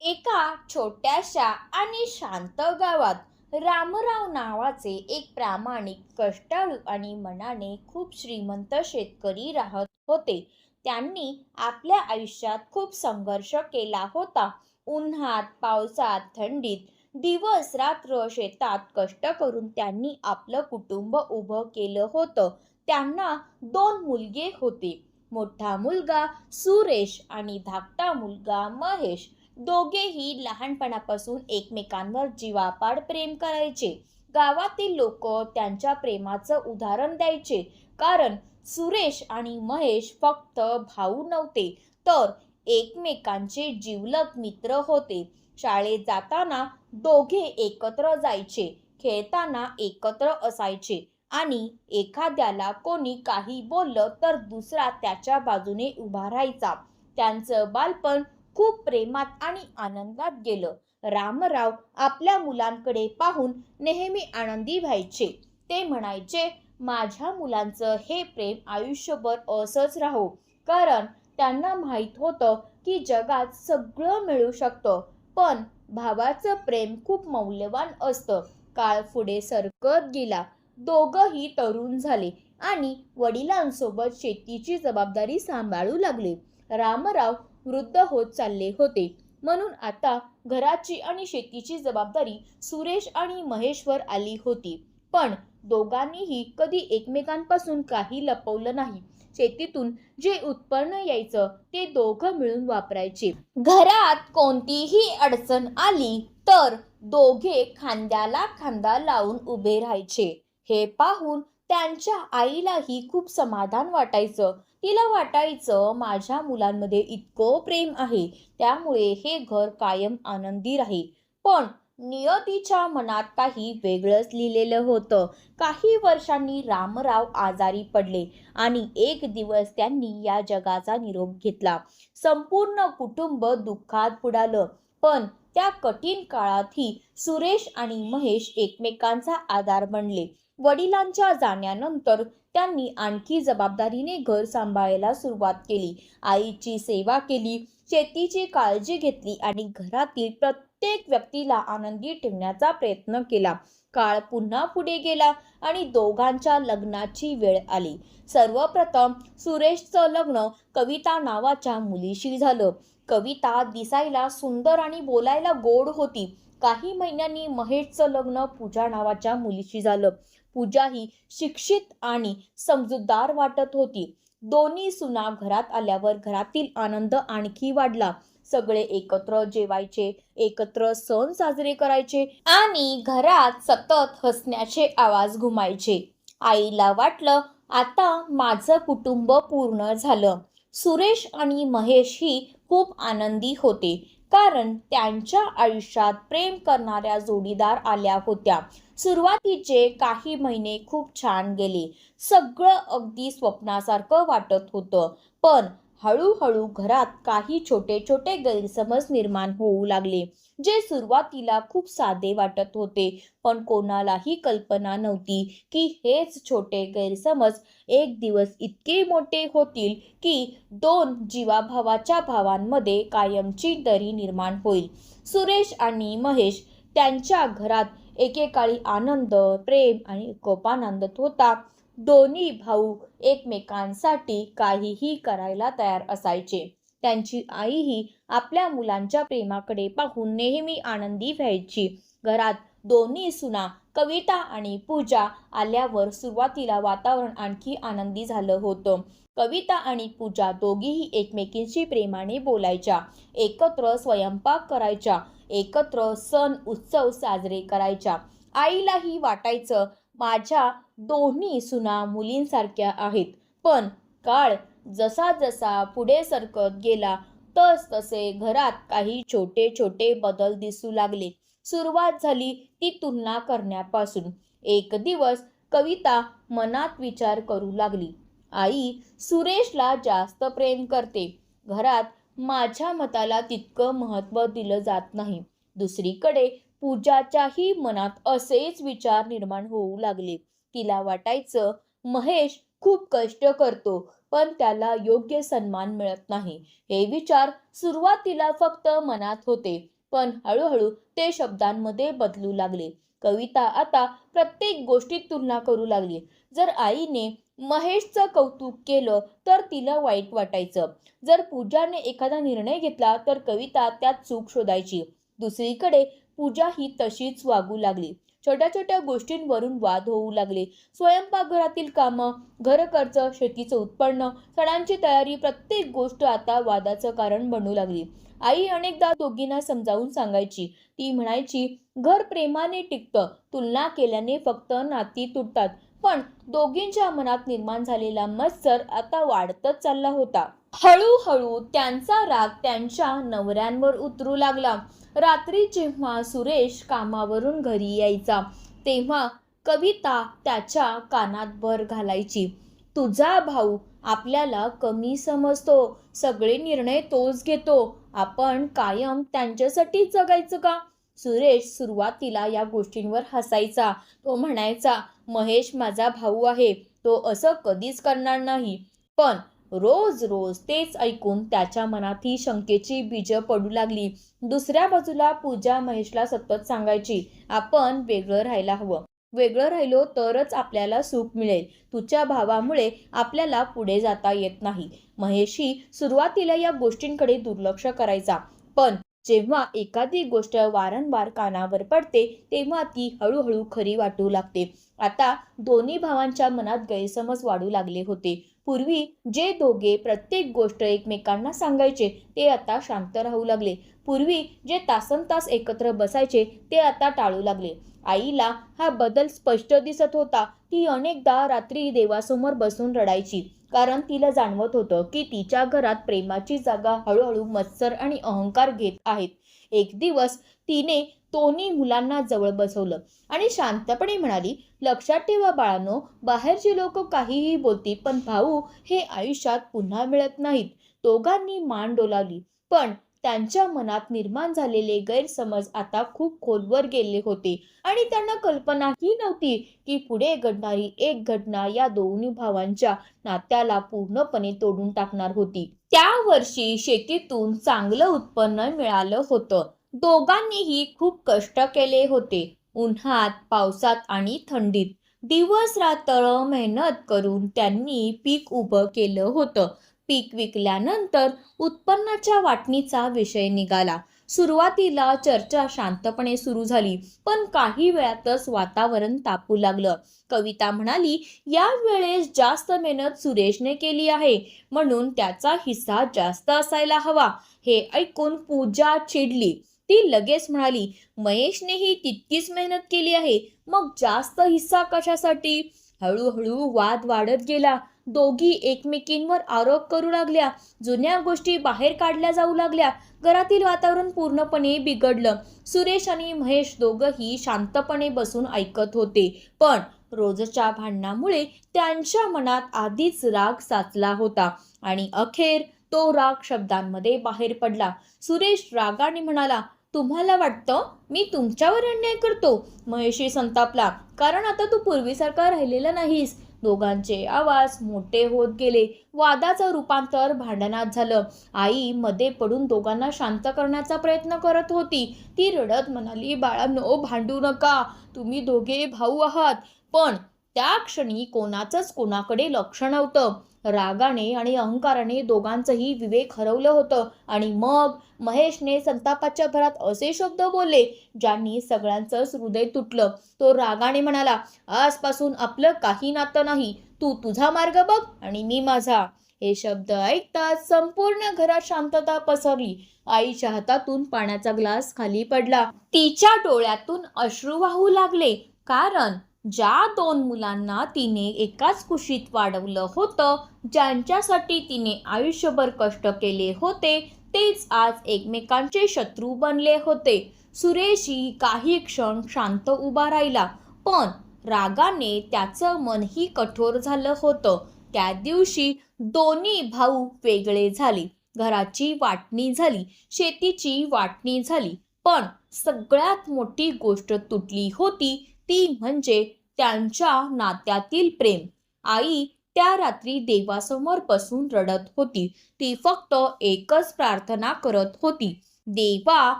एका छोट्याशा आणि शांत गावात रामराव नावाचे एक प्रामाणिक, कष्टाळू आणि मनाने खूप श्रीमंत शेतकरी राहत होते. त्यांनी आपल्या आयुष्यात खूप संघर्ष केला होता. उन्हात, पावसात, थंडीत दिवस रात्र शेतात कष्ट करून त्यांनी आपलं कुटुंब उभं केलं होतं. त्यांना दोन मुलगे होते. मोठा मुलगा सुरेश आणि धाकटा मुलगा महेश. दोघेही लहानपणापासून एकमेकांवर जीवापाड प्रेम करायचे. गावातील लोक त्यांच्या प्रेमाचं उदाहरण द्यायचे, कारण सुरेश आणि महेश फक्त भाऊ नव्हते, तर एकमेकांचे जिवलग मित्र होते. शाळेत जाताना दोघे एकत्र जायचे, खेळताना एकत्र असायचे आणि एखाद्याला कोणी काही बोललं तर दुसरा त्याच्या बाजूने उभा राहायचा. त्यांचं बालपण खूप प्रेमात आणि आनंदात गेलं. रामराव आपल्या मुलांकडे पाहून नेहमी आनंदी व्हायचे. ते म्हणायचे, माझ्या मुलांचं हे प्रेम आयुष्यभर असंच राहो. कारण त्यांना माहित होतं की जगात सगळं मिळू शकतं, पण भावाचं प्रेम खूप मौल्यवान असतं. काळ पुढे सरकत गेला. दोघंही तरुण झाले आणि वडिलांसोबत शेतीची जबाबदारी सांभाळू लागले. रामराव वृद्ध होत चालले होते, म्हणून आता घराची आणि शेतीची जबाबदारी सुरेश आणि महेशवर आली होती. पण दोघांनीही कधी एकमेकांपासून काही लपवलं नाही. शेतीतून जे उत्पन्न यायचं ते दोघं मिळून वापरायचे. घरात कोणतीही अडचण आली तर दोघे खांद्याला खांदा लावून उभे राहायचे. हे पाहून त्यांच्या आईलाही खूप समाधान वाटायचं. तिला वाटायचं, माझ्या मुलांमध्ये इतकं प्रेम आहे, त्यामुळे हे घर कायम आनंदी राहील. पण नियतीच्या मनात काही वेगळंच लिहिलेलं होतं. काही वर्षांनी रामराव आजारी पडले आणि एक दिवस त्यांनी या जगाचा निरोप घेतला. संपूर्ण कुटुंब दुःखात बुडालं. पण त्या कठीण काळातही सुरेश आणि महेश एकमेकांचा आधार बनले. वडिलांच्या जाण्यानंतर त्यांनी आणखी जबाबदारीने घर सांभाळायला सुरुवात केली. आईची सेवा केली, शेतीची काळजी घेतली आणि घरातील प्रत्येक व्यक्तीला आनंदी ठेवण्याचा प्रयत्न केला. काळ पुन्हा पुढे गेला आणि दोघांच्या लग्नाची वेळ आली. सर्वप्रथम सुरेशचं लग्न कविता नावाच्या मुलीशी झालं. कविता दिसायला सुंदर आणि बोलायला गोड होती. काही महिन्यांनी महेशचं लग्न पूजा नावाच्या मुलीशी झालं. पूजा ही शिक्षित आणि समजूतदार वाटत होती. दोन्ही सुना घरात आल्यावर घरातील आनंद आणखी वाढला. सगळे एकत्र जेवायचे, एकत्र सण साजरे करायचे आणि घरात सतत हसण्याचे आवाज घुमायचे. आईला वाटलं, आता माझं कुटुंब पूर्ण झालं. सुरेश आणि महेश ही खूप आनंदी होते, कारण त्यांच्या आयुष्यात प्रेम करणाऱ्या जोडीदार आल्या होत्या. सुरुवातीचे काही महिने खूप छान गेले. सगळं अगदी स्वप्नासारखं वाटत होतं. पण हळूहळू घरात काही छोटे छोटे गैरसमज निर्माण होऊ लागले, जे सुरुवातीला खूप साधे वाटत होते. पण कोणालाही कल्पना नव्हती की हेच छोटे गैरसमज एक दिवस इतके मोठे होतील की दोन जीवाभावाच्या भावांमध्ये कायमची दरी निर्माण होईल. सुरेश आणि महेश त्यांच्या घरात एकेकाळी आनंद, प्रेम आणि एकोपा नांदत होता. दोन्ही भाऊ एकमेकांसाठी काहीही करायला तयार असायचे. त्यांची आईही आपल्या मुलांच्या प्रेमाकडे पाहून नेहमी आनंदी व्हायची. घरात दोन्ही सुना कविता आणि पूजा आल्यावर सुरुवातीला वातावरण आणखी आनंदी झालं होतं. कविता आणि पूजा दोघीही एकमेकींशी प्रेमाने बोलायच्या, एकत्र स्वयंपाक करायच्या, एकत्र सण उत्सव साजरे करायच्या. आईलाही वाटायचं, माझ्या दोन्ही सुना मुलींसारख्या आहेत. पण काळ जसा जसा पुढे सरकत गेला तस तसे घरात काही छोटे छोटे बदल दिसू लागले. सुरुवात झाली ती तुलना करण्यापासून. एक दिवस कविता मनात विचार करू लागली, आई सुरेशला जास्त प्रेम करते. घरात माझ्या मताला तितकं महत्त्व दिलं जात नाही. दुसरीकडे पूजाच्याही मनात असेच विचार निर्माण होऊ लागले. तिला वाटायचं, महेश खूप कष्ट करतो, पण त्याला योग्य सन्मान मिळत नाही. हे विचार सुरुवातीला फक्त मनात होते, पण हळूहळू ते शब्दांमध्ये बदलू लागले. कविता आता प्रत्येक गोष्टीत तुलना करू लागली. जर आईने महेशचं कौतुक केलं तर तिला वाईट वाटायचं. जर पूजाने एखादा निर्णय घेतला तर कविता त्यात चूक शोधायची. दुसरीकडे पूजा ही तशीच वागू लागली. छोट्या छोट्या गोष्टींवरून वाद होऊ लागले. स्वयंपाकघरातील कामं, घरखर्च, शेतीचं उत्पन्न, सणांची तयारी, प्रत्येक गोष्ट आता वादाचं कारण बनू लागली. आई अनेकदा दोघींना समजावून सांगायची. ती म्हणायची, घर प्रेमाने टिकतं, तुलना केल्याने फक्त नाती तुटतात. पण दोघींच्या मनात निर्माण झालेला मत्सर आता वाढतच चालला होता. हळूहळू त्यांचा राग त्यांच्या नवऱ्यांवर उतरू लागला. रात्री जेव्हा सुरेश कामावरून घरी यायचा तेव्हा कविता त्याच्या कानात भर घालायची. तुझा भाऊ आपल्याला कमी समजतो, सगळे निर्णय तोच घेतो, आपण कायम त्यांच्यासाठी जगायचं का? सुरेश सुरुवातीला या गोष्टींवर हसायचा. तो म्हणायचा, महेश माझा भाऊ आहे, तो असं कधीच करणार नाही. पण रोज रोज तेच ऐकून त्याच्या मनात ही शंकेची बीजं पडू लागली. दुसऱ्या बाजूला पूजा महेशला सतत सांगायची, आपण वेगळं राहायला हवं, वेगळं राहिलो तरच आपल्याला सुख मिळेल, तुझ्या भावामुळे आपल्याला पुढे जाता येत नाही. महेशही सुरुवातीला या गोष्टींकडे दुर्लक्ष करायचा, पण जेव्हा एखादी गोष्ट वारंवार कानावर पडते तेव्हा ती हळूहळू खरी वाटू लागते. आता दोन्ही भावांच्या मनात गैरसमज वाढू लागले होते. पूर्वी जे दोघे प्रत्येक गोष्ट एकमेकांना सांगायचे ते आता शांत राहू लागले. पूर्वी जे तासनतास एकत्र बसायचे ते आता टाळू लागले. आईला हा बदल स्पष्ट दिसत होता. ती अनेकदा रात्री देवासमोर बसून रडायची, कारण तिला जाणवत होतं की तिच्या घरात प्रेमाची जागा हळूहळू मत्सर आणि अहंकार घेत आहेत. एक दिवस तिने दोन्ही मुलांना जवळ बसवलं आणि शांतपणे म्हणाली, लक्षात ठेवा बाळांनो, बाहेरची लोक काहीही बोलतील, पण भाऊ हे आयुष्यात पुन्हा मिळत नाहीत. दोघांनी मान डोलावली, पण त्यांच्या मनात निर्माण झालेले गैरसमज आता खूप खोलवर गेले होते आणि त्यांना कल्पनाही नव्हती की पुढे घडणारी एक घटना या दोन्ही भावांच्या नात्याला पूर्णपणे तोडून टाकणार होती. त्या वर्षी शेतीतून चांगलं उत्पन्न मिळालं होतं. दोघांनीही खूप कष्ट केले होते. उन्हात, पावसात आणि थंडीत दिवस रात्र मेहनत करून त्यांनी पीक उभं केलं होतं. पीक विकल्यानंतर उत्पन्नाच्या वाटणीचा विषय निघाला. सुरुवातीला चर्चा शांतपणे सुरू झाली, पण काही वेळातच वातावरण तापू लागलं. कविता म्हणाली, या वेळेस जास्त मेहनत सुरेशने केली आहे, म्हणून त्याचा हिस्सा जास्त असायला हवा. हे ऐकून पूजा चिडली. ती लगेच म्हणाली, महेशनेही तितकीच मेहनत केली आहे, मग जास्त हिस्सा कशासाठी? हळूहळू वाद वाढत गेला. दोघी एकमेकींवर आरोप करू लागल्या. जुन्या गोष्टी बाहेर काढल्या जाऊ लागल्या. घरातील वातावरण पूर्णपणे बिघडलं. सुरेश आणि महेश दोघंही शांतपणे बसून ऐकत होते, पण रोजच्या भांडणामुळे त्यांच्या मनात आधीच राग साचला होता आणि अखेर तो राग शब्दांमध्ये बाहेर पडला. सुरेश रागाने म्हणाला, तुम्हाला वाटतं मी तुमच्यावर अन्याय करतो? महेशही संतापला, कारण आता तू पूर्वीसारखा राहिलेला नाहीस. दोघांचे आवाज मोठे होत गेले. वादाचं रूपांतर भांडणात झालं. आई मध्ये पडून दोघांना शांत करण्याचा प्रयत्न करत होती. ती रडत म्हणाली, बाळांनो, भांडू नका, तुम्ही दोघे भाऊ आहात. पण त्या क्षणी कोणाचंच कोणाकडे लक्ष नव्हतं. रागाने आणि अहंकाराने दोघांचंही विवेक हरवलं होतं. आणि मग महेशने संतापाच्या भरात असे शब्द बोलले ज्यांनी सगळ्यांचंच हृदय तुटलं. तो रागाने म्हणाला, आजपासून आपलं काही नातं नाही, तू तुझा मार्ग बघ आणि मी माझा. हे शब्द ऐकताच संपूर्ण घरात शांतता पसरली. आईच्या हातातून पाण्याचा ग्लास खाली पडला. तिच्या डोळ्यातून अश्रू वाहू लागले, कारण ज्या दोन मुलांना तिने एकाच कुशीत वाढवलं होतं, ज्यांच्यासाठी तिने आयुष्यभर कष्ट केले होते, तेच आज एकमेकांचे शत्रू बनले होते. सुरेशही काही क्षण शांत उभा राहिला, पण रागाने त्याचं मनही कठोर झालं होतं. त्या दिवशी दोन्ही भाऊ वेगळे झाले. घराची वाटणी झाली, शेतीची वाटणी झाली, पण सगळ्यात मोठी गोष्ट तुटली होती ती म्हणजे त्यांच्या नात्यातील प्रेम. आई त्या रात्री देवासमोर बसून रडत होती. ती फक्त एकच प्रार्थना करत होती, देवा,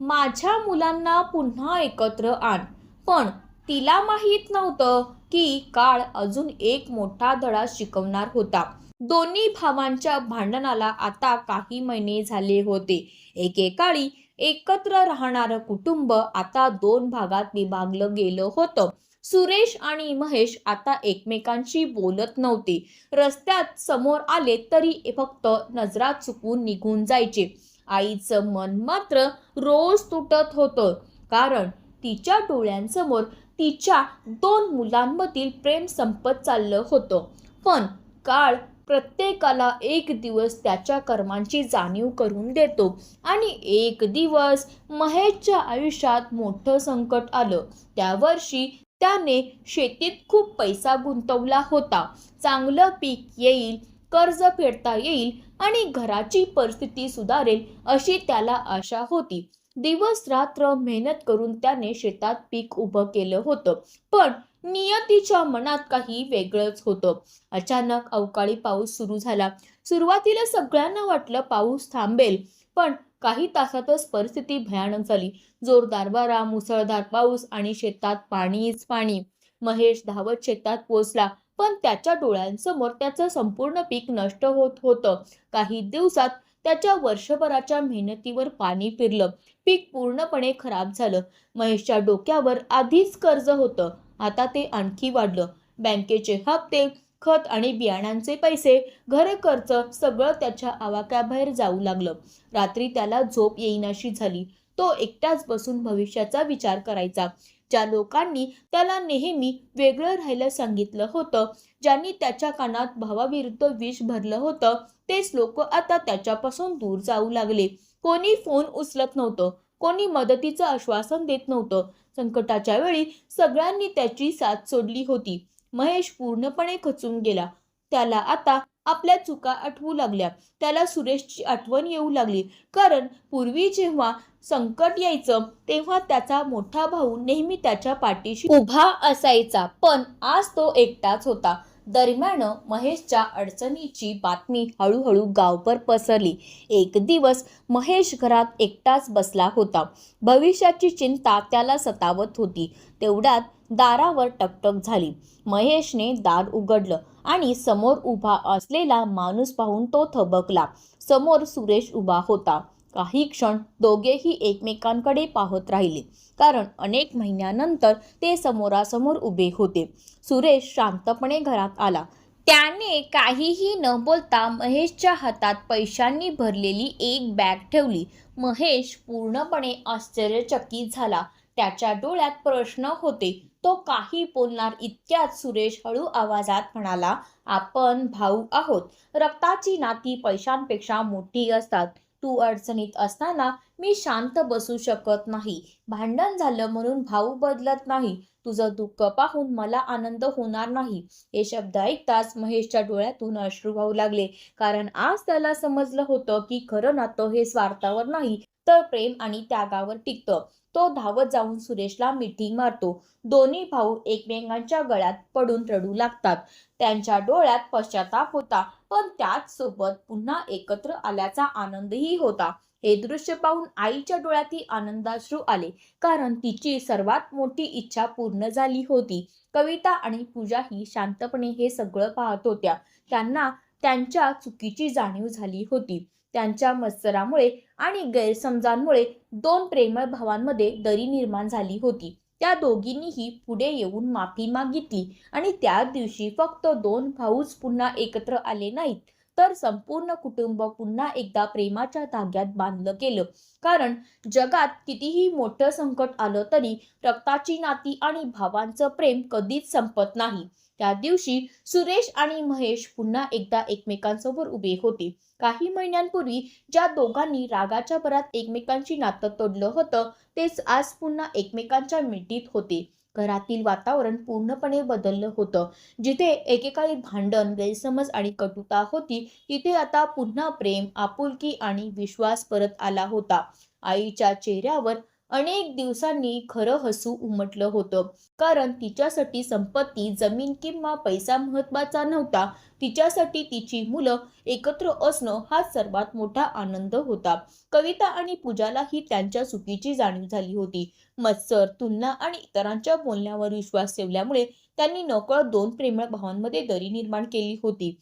माझ्या मुलांना पुन्हा एकत्र आण. पण तिला माहीत नव्हतं की काळ अजून एक मोठा धडा शिकवणार होता. दोन्ही भावांच्या भांडणाला आता काही महिने झाले होते. एकेकाळी एकत्र राहणारं कुटुंब आता दोन भागात विभागलं गेलं होतं. सुरेश आणि महेश आता एकमेकांशी बोलत नव्हते. रस्त्यात समोर आले तरी फक्त नजरा चुकवून निघून जायचे. आईचं मन मात्र रोज तुटत होतं, कारण तिच्या डोळ्यांसमोर तिच्या दोन मुलांमधील प्रेम संपत चाललं होतं. पण काळ प्रत्येकाला एक दिवस त्याच्या कर्मांची जाणीव करून देतो आणि एक दिवस महेशच्या आयुष्यात मोठं संकट आलं. त्या वर्षी त्याने शेतीत खूप पैसा गुंतवला होता. चांगलं पीक येईल, कर्ज फेडता येईल आणि घराची परिस्थिती सुधारेल अशी त्याला आशा होती. दिवस रात्र मेहनत करून त्याने शेतात पीक उभं केलं होतं. पण नियतीच्या मनात काही वेगळंच होतं. अचानक अवकाळी पाऊस सुरू झाला. सुरुवातीला सगळ्यांना वाटलं पाऊस थांबेल, पण काही तासातच परिस्थिती भयानक झाली. जोरदार वारा, मुसळधार पाऊस आणि शेतात पाणीच पाणी. महेश धावत शेतात पोहोचला, पण त्याच्या डोळ्यांसमोर त्याचं संपूर्ण पीक नष्ट होत होतं. काही दिवसात त्याच्या वर्षभराच्या मेहनतीवर पाणी फिरलं. पीक पूर्णपणे खराब झालं. महेशच्या डोक्यावर आधीच कर्ज होतं, आता ते आणखी वाढलं. बँकेचे हप्ते, खत आणि बियाणांचे पैसे, घर खर्च सगळं त्याच्या आवाक्याबाहेर जाऊ लागलं. रात्री त्याला झोप येईनाशी झाली. तो एकटाच बसून भविष्याचा विचार करायचा. ज्या लोकांनी त्याला नेहमी वेगळं राहायला सांगितलं होतं, ज्यांनी त्याच्या कानात भावाविरुद्ध विष भरलं होतं, तेच लोक आता त्याच्यापासून दूर जाऊ लागले. कोणी फोन उचलत नव्हतं, कोणी मदतीचं आश्वासन देत नव्हतं. संकटाच्या वेळी सगळ्यांनी त्याची साथ सोडली होती. महेश पूर्णपणे खचून गेला. त्याला आता आपल्या चुका आठवू लागल्या. त्याला सुरेशची आठवण येऊ लागली, कारण पूर्वी जेव्हा संकट यायचं तेव्हा त्याचा मोठा भाऊ नेहमी त्याच्या पाठीशी उभा असायचा. पण आज तो एकटाच होता. दरम्यान महेशच्या अडचणीची बातमी हळूहळू गावभर पसरली. एक दिवस महेश घरात एकटाच बसला होता. भविष्याची चिंता त्याला सतावत होती. तेवढ्यात दारावर टकटक झाली. महेशने दार उघडलं आणि समोर उभा असलेला माणूस पाहून तो थबकला. समोर सुरेश उभा होता. काही क्षण दोघेही एकमेकांकडे पाहत राहिले, कारण अनेक महिन्यानंतर ते समोरासमोर उभे होते. सुरेश शांतपणे घरात आला. त्याने काहीही न बोलता महेशच्या हातात पैशांनी भरलेली एक बॅग ठेवली. महेश पूर्णपणे आश्चर्यचकित झाला. त्याच्या डोळ्यात प्रश्न होते. तो काही बोलणार इतक्यात सुरेश हळू आवाजात म्हणाला, आपण भाऊ आहोत. रक्ताची नाती पैशांपेक्षा मोठी असतात. तू अडचणीत असताना मी शांत बसू शकत नाही. भांडण झालं म्हणून भाऊ बदलत नाही. तुझं दुःख पाहून मला आनंद होणार नाही. हे शब्द ऐकताच महेशच्या डोळ्यातून अश्रू वाहू लागले, कारण आज त्याला समजलं होतं की खरं नातं हे स्वार्थावर नाही, तर प्रेम आणि त्यागावर टिकतं. तो धावत जाऊन सुरेशला मिठी मारतो. दोन्ही भाऊ एकमेकांच्या गळ्यात पडून रडू लागतात. त्यांच्या डोळ्यात पश्चाताप होता, पण त्याच सोबत पुन्हा एकत्र आल्याचा आनंदही होता. हे दृश्य पाहून आईच्या डोळ्यातही आनंदाश्रू आले, कारण तिची सर्वात मोठी इच्छा पूर्ण झाली होती. कविता आणि पूजाही शांतपणे हे सगळं पाहत होत्या. त्यांना त्यांच्या चुकीची जाणीव झाली होती. त्यांच्या मत्सरामुळे आणि गैरसमजांमुळे दोन प्रेमळ भावांमध्ये दरी निर्माण झाली होती. त्या दोघींनीही पुढे येऊन माफी मागितली आणि त्या दिवशी फक्त दोन भाऊच पुन्हा एकत्र आले नाहीत, तर संपूर्ण कुटुंब पुन्हा एकदा प्रेमाच्या धाग्यात बांधलं गेलं. कारण जगात कितीही मोठं संकट आलं तरी रक्ताची नाती आणि भावांचं प्रेम कधीच संपत नाही. त्या दिवशी सुरेश आणि महेश पुन्हा एकदा एकमेकांसमोर उभे होते. काही महिन्यांपूर्वी ज्या दोघांनी रागाच्या भरात एकमेकांची नातं तोडलं होतं, तेच आज पुन्हा एकमेकांच्या मिठीत होते. घरातील वातावरण पूर्णपणे बदललं होतं. जिथे एकेकाळी भांडण, गैरसमज आणि कटुता होती, तिथे आता पुन्हा प्रेम, आपुलकी आणि विश्वास परत आला होता. आईच्या चेहऱ्यावर अनेक दिवसांनी खरं हसू उमटलं होतं. कारण तिच्यासाठी संपत्ती, जमीन किंवा पैसा महत्त्वाचा नव्हता. तिच्यासाठी तिची मुलं एकत्र असणं हा सर्वात मोठा आनंद होता. कविता आणि पूजालाही त्यांच्या चुकीची जाणीव झाली होती. मत्सर, तुलना आणि इतरांच्या बोलण्यावर विश्वास ठेवल्यामुळे त्यांनी नकळत दोन प्रेमळ भावांमध्ये दरी निर्माण केली होती.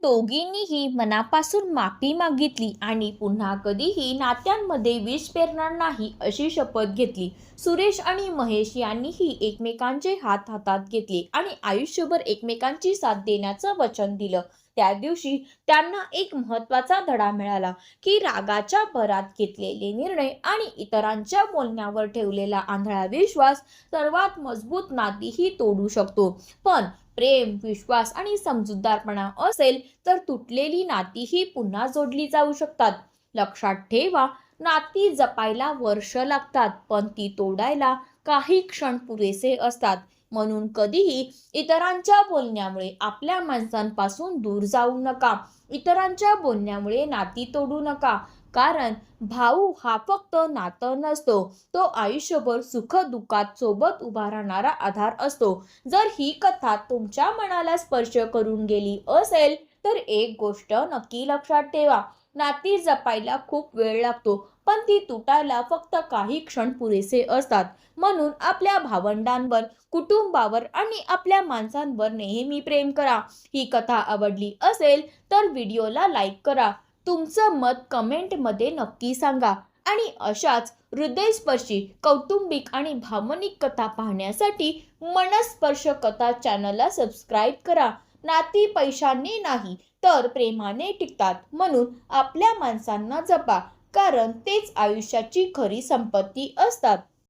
दोघींनीही मनापासून माफी मागितली आणि पुन्हा कधीही नात्यांमध्ये विष पेरणार नाही अशी शपथ घेतली. सुरेश आणि महेश यांनीही एकमेकांचे हात हातात घेतले आणि आयुष्यभर एकमेकांची साथ देण्याचं वचन दिलं. त्या दिवशी त्यांना एक महत्त्वाचा धडा मिळाला की रागाच्या भरात घेतलेले निर्णय आणि इतरांच्या बोलण्यावर ठेवलेला आंधळा विश्वास सर्वात मजबूत नातीही तोडू शकतो. पण प्रेम, विश्वास आणि समजूतदारपणा असेल तर तुटलेली नातीही पुन्हा जोडली जाऊ शकतात. लक्षात ठेवा, नाती जपायला वर्ष लागतात, पण ती तोडायला काही क्षण पुरेसे असतात. म्हणून कधीही इतरांच्या बोलण्यामुळे आपल्या माणसांपासून दूर जाऊ नका. इतरांच्या बोलण्यामुळे नाती तोडू नका. कारण भाऊ हा फक्त नातं नसतो, तो आयुष्यभर सुख दुःखात सोबत उभा राहणारा आधार असतो. जर ही कथा तुमच्या मनाला स्पर्श करून गेली असेल तर एक गोष्ट नक्की लक्षात ठेवा, नाती जपायला खूप वेळ लागतो, पण ती तुटायला फक्त काही क्षण पुरेसे असतात. म्हणून आपल्या भावंडांवर, कुटुंबावर आणि आपल्या माणसांवर नेहमी प्रेम करा. ही कथा आवडली असेल तर व्हिडिओला लाईक करा. तुमचं मत कमेंटमध्ये नक्की सांगा आणि अशाच हृदयस्पर्शी, कौटुंबिक आणि भावनिक कथा पाहण्यासाठी मनस्पर्श कथा चॅनलला सबस्क्राईब करा. नाती पैशाने नाही तर प्रेमाने टिकतात. म्हणून आपल्या माणसांना जपा, कारण तेच आयुष्याची खरी संपत्ती असतात.